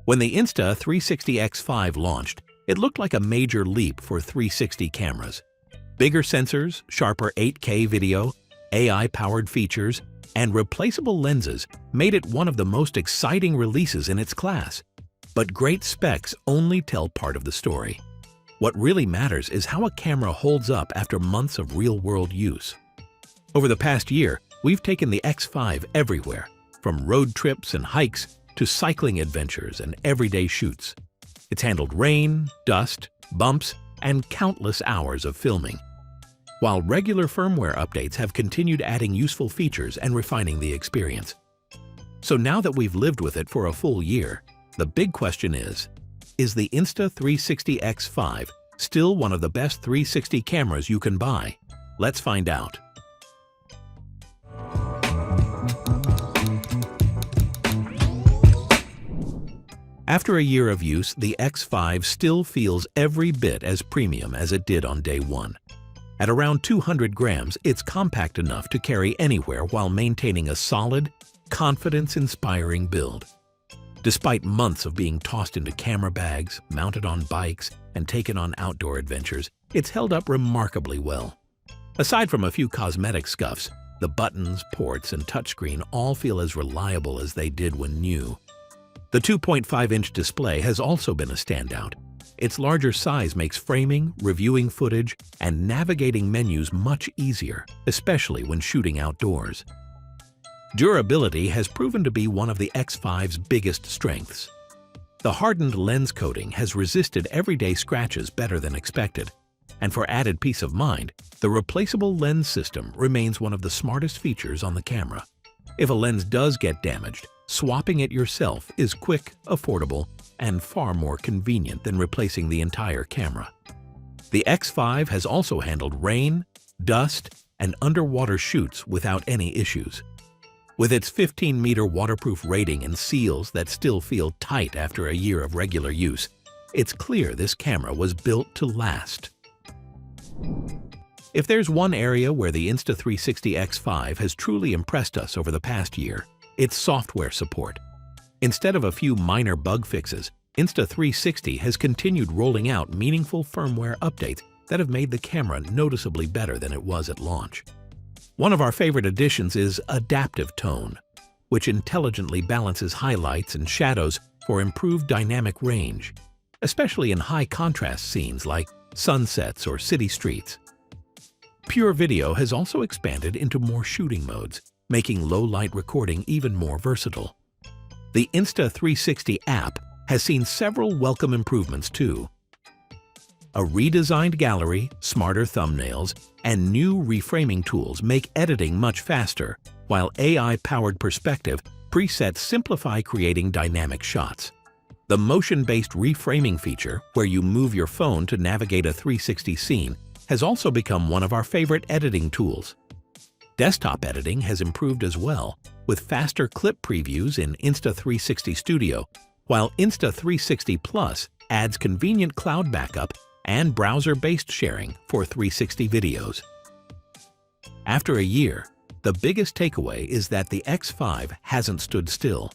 When the Insta360 X5 launched, it looked like a major leap for 360 cameras. Bigger sensors, sharper 8K video, AI-powered features, and replaceable lenses made it one of the most exciting releases in its class. But great specs only tell part of the story. What really matters is how a camera holds up after months of real-world use. Over the past year, we've taken the X5 everywhere, from road trips and hikes to cycling adventures and everyday shoots. It's handled rain, dust, bumps, and countless hours of filming, while regular firmware updates have continued adding useful features and refining the experience. So now that we've lived with it for a full year, the big question is the Insta360 X5 still one of the best 360 cameras you can buy? Let's find out. After a year of use, the X5 still feels every bit as premium as it did on day one. At around 200 grams, it's compact enough to carry anywhere while maintaining a solid, confidence-inspiring build. Despite months of being tossed into camera bags, mounted on bikes, and taken on outdoor adventures, it's held up remarkably well. Aside from a few cosmetic scuffs, the buttons, ports, and touchscreen all feel as reliable as they did when new. The 2.5-inch display has also been a standout. Its larger size makes framing, reviewing footage, and navigating menus much easier, especially when shooting outdoors. Durability has proven to be one of the X5's biggest strengths. The hardened lens coating has resisted everyday scratches better than expected, and for added peace of mind, the replaceable lens system remains one of the smartest features on the camera. If a lens does get damaged, swapping it yourself is quick, affordable, and far more convenient than replacing the entire camera. The X5 has also handled rain, dust, and underwater shoots without any issues. With its 15-meter waterproof rating and seals that still feel tight after a year of regular use, it's clear this camera was built to last. If there's one area where the Insta360 X5 has truly impressed us over the past year, it's software support. Instead of a few minor bug fixes, Insta360 has continued rolling out meaningful firmware updates that have made the camera noticeably better than it was at launch. One of our favorite additions is Adaptive Tone, which intelligently balances highlights and shadows for improved dynamic range, especially in high-contrast scenes like sunsets or city streets. Pure Video has also expanded into more shooting modes, making low-light recording even more versatile. The Insta360 app has seen several welcome improvements too. A redesigned gallery, smarter thumbnails, and new reframing tools make editing much faster, while AI-powered perspective presets simplify creating dynamic shots. The motion-based reframing feature, where you move your phone to navigate a 360 scene, has also become one of our favorite editing tools. Desktop editing has improved as well, with faster clip previews in Insta360 Studio, while Insta360 Plus adds convenient cloud backup and browser-based sharing for 360 videos. After a year, the biggest takeaway is that the X5 hasn't stood still.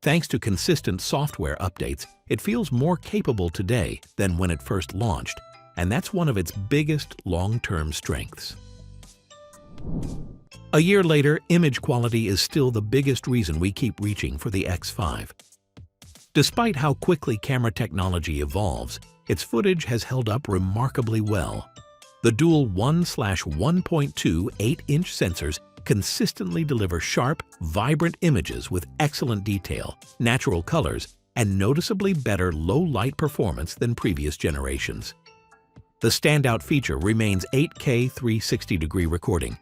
Thanks to consistent software updates, it feels more capable today than when it first launched, and that's one of its biggest long-term strengths. A year later, image quality is still the biggest reason we keep reaching for the X5. Despite how quickly camera technology evolves, its footage has held up remarkably well. The dual 1/1.2 8-inch sensors consistently deliver sharp, vibrant images with excellent detail, natural colors, and noticeably better low-light performance than previous generations. The standout feature remains 8K 360-degree recording.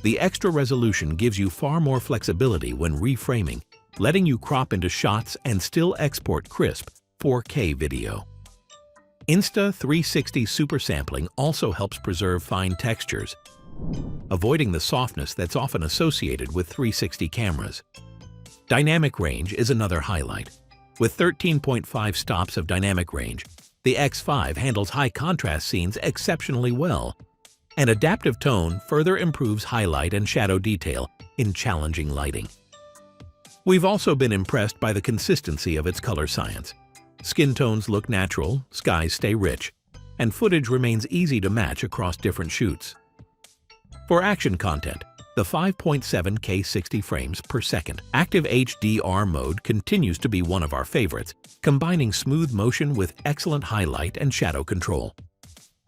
The extra resolution gives you far more flexibility when reframing, letting you crop into shots and still export crisp 4K video. Insta360 Super Sampling also helps preserve fine textures, avoiding the softness that's often associated with 360 cameras. Dynamic range is another highlight. With 13.5 stops of dynamic range, the X5 handles high-contrast scenes exceptionally well, and Adaptive Tone further improves highlight and shadow detail in challenging lighting. We've also been impressed by the consistency of its color science. Skin tones look natural, skies stay rich, and footage remains easy to match across different shoots. For action content, the 5.7K 60 frames per second active HDR mode continues to be one of our favorites, combining smooth motion with excellent highlight and shadow control.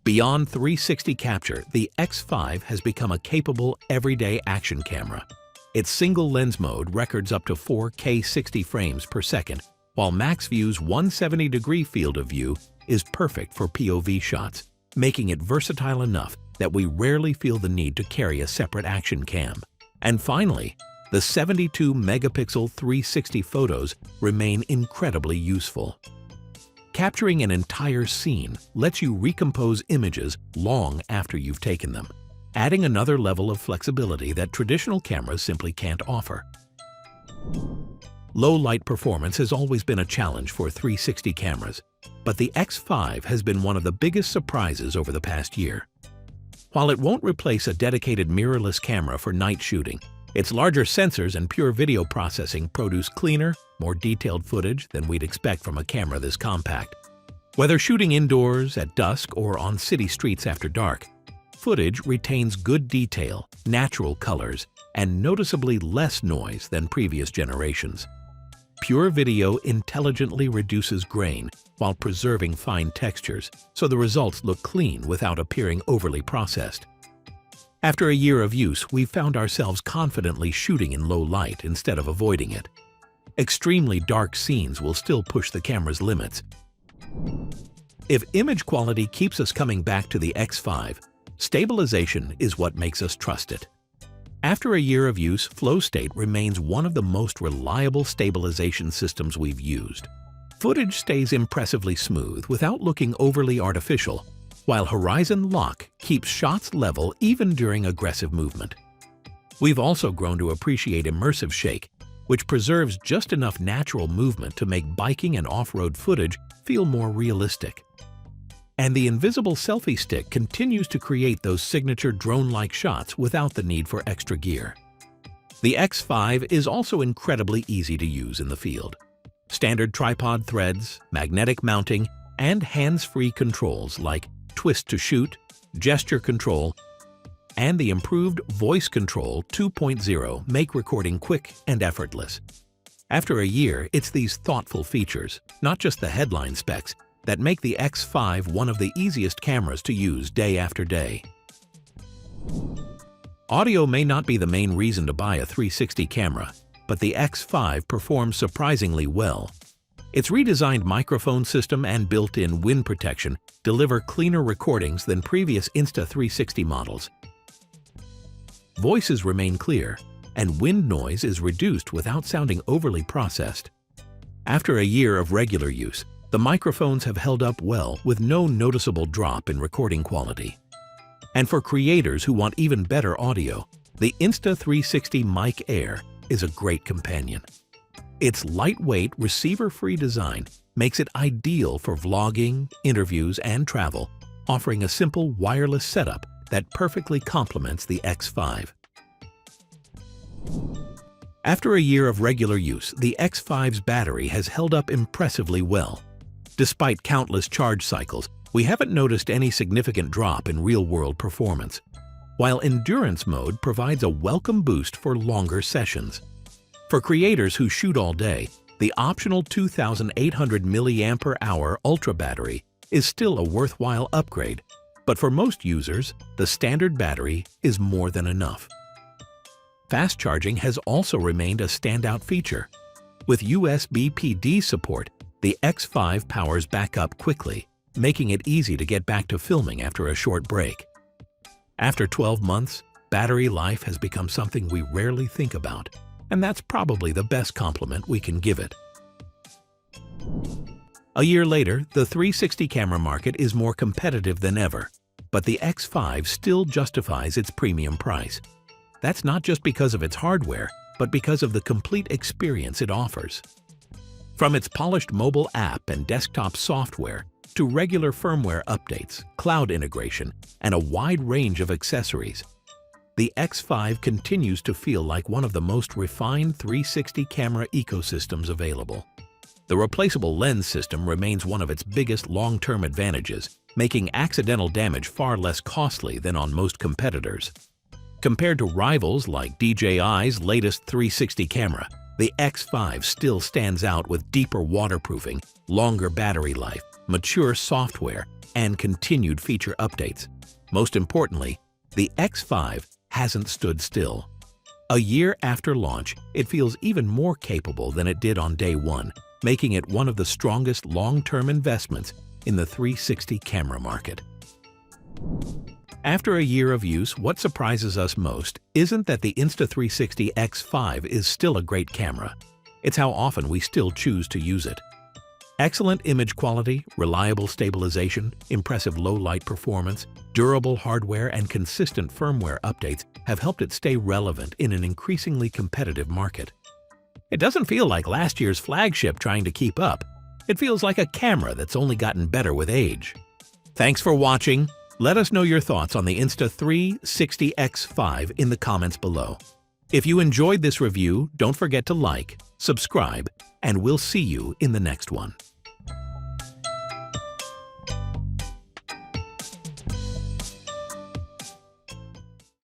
Beyond 360 capture, the X5 has become a capable everyday action camera. Its single lens mode records up to 4K 60 frames per second, while max view's 170-degree field of view is perfect for POV shots, making it versatile enough that we rarely feel the need to carry a separate action cam. And finally, the 72-megapixel 360 photos remain incredibly useful. Capturing an entire scene lets you recompose images long after you've taken them, adding another level of flexibility that traditional cameras simply can't offer. Low light performance has always been a challenge for 360 cameras, but the X5 has been one of the biggest surprises over the past year. While it won't replace a dedicated mirrorless camera for night shooting, its larger sensors and pure video processing produce cleaner, more detailed footage than we'd expect from a camera this compact. Whether shooting indoors, at dusk, or on city streets after dark, footage retains good detail, natural colors, and noticeably less noise than previous generations. Pure video intelligently reduces grain while preserving fine textures, so the results look clean without appearing overly processed. After a year of use, we've found ourselves confidently shooting in low light instead of avoiding it. Extremely dark scenes will still push the camera's limits. If image quality keeps us coming back to the X5, stabilization is what makes us trust it. After a year of use, Flow State remains one of the most reliable stabilization systems we've used. Footage stays impressively smooth without looking overly artificial, while Horizon Lock keeps shots level even during aggressive movement. We've also grown to appreciate Immersive Shake, which preserves just enough natural movement to make biking and off-road footage feel more realistic. And the invisible selfie stick continues to create those signature drone-like shots without the need for extra gear. The X5 is also incredibly easy to use in the field. Standard tripod threads, magnetic mounting, and hands-free controls like Twist to Shoot, Gesture Control, and the improved Voice Control 2.0 make recording quick and effortless. After a year, it's these thoughtful features, not just the headline specs, that make the X5 one of the easiest cameras to use day after day. Audio may not be the main reason to buy a 360 camera, but the X5 performs surprisingly well. Its redesigned microphone system and built-in wind protection deliver cleaner recordings than previous Insta360 models. Voices remain clear, and wind noise is reduced without sounding overly processed. After a year of regular use, the microphones have held up well with no noticeable drop in recording quality. And for creators who want even better audio, the Insta360 Mic Air is a great companion. Its lightweight, receiver-free design makes it ideal for vlogging, interviews, and travel, offering a simple wireless setup that perfectly complements the X5. After a year of regular use, the X5's battery has held up impressively well. Despite countless charge cycles, we haven't noticed any significant drop in real-world performance, while Endurance Mode provides a welcome boost for longer sessions. For creators who shoot all day, the optional 2,800 mAh Ultra battery is still a worthwhile upgrade, but for most users, the standard battery is more than enough. Fast charging has also remained a standout feature. With USB PD support, the X5 powers back up quickly, making it easy to get back to filming after a short break. After 12 months, battery life has become something we rarely think about, and that's probably the best compliment we can give it. A year later, the 360 camera market is more competitive than ever, but the X5 still justifies its premium price. That's not just because of its hardware, but because of the complete experience it offers. From its polished mobile app and desktop software to regular firmware updates, cloud integration, and a wide range of accessories, the X5 continues to feel like one of the most refined 360 camera ecosystems available. The replaceable lens system remains one of its biggest long-term advantages, making accidental damage far less costly than on most competitors. Compared to rivals like DJI's latest 360 camera, the X5 still stands out with deeper waterproofing, longer battery life, mature software, and continued feature updates. Most importantly, the X5 hasn't stood still. A year after launch, it feels even more capable than it did on day one, making it one of the strongest long-term investments in the 360 camera market. After a year of use, what surprises us most isn't that the Insta360 X5 is still a great camera. It's how often we still choose to use it. Excellent image quality, reliable stabilization, impressive low-light performance, durable hardware, and consistent firmware updates have helped it stay relevant in an increasingly competitive market. It doesn't feel like last year's flagship trying to keep up. It feels like a camera that's only gotten better with age. Thanks for watching. Let us know your thoughts on the Insta360 X5 in the comments below. If you enjoyed this review, don't forget to like, subscribe, and we'll see you in the next one.